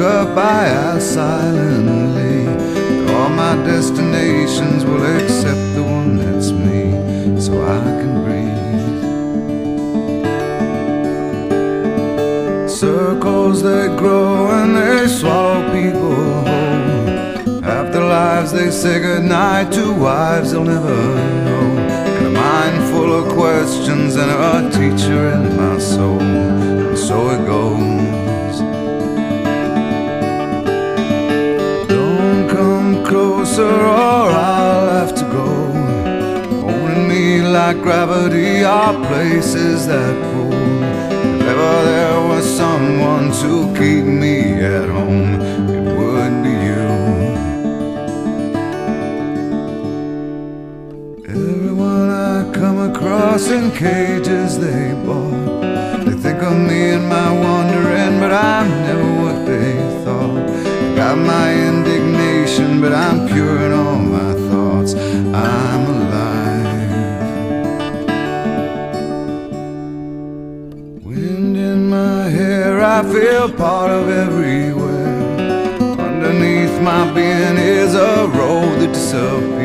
up, I ask silently. All my destinations will accept the one that's me, so I can breathe. Circles they grow and they swallow people whole. After lives they say goodnight to wives they'll never know. And a mind full of questions and a teacher in my soul. And so it goes. Don't come closer or I'll have to go. Holding me like gravity are places that pull. If ever there was someone to keep me at home, it would be you. Everyone I come across in cages they bought, they think of me and my wandering, but I'm never what they thought. Got my indignation, but I'm pure in all my thoughts. I'm alive. Wind in my hair, I feel part of everywhere. Underneath my being is a road that disappears.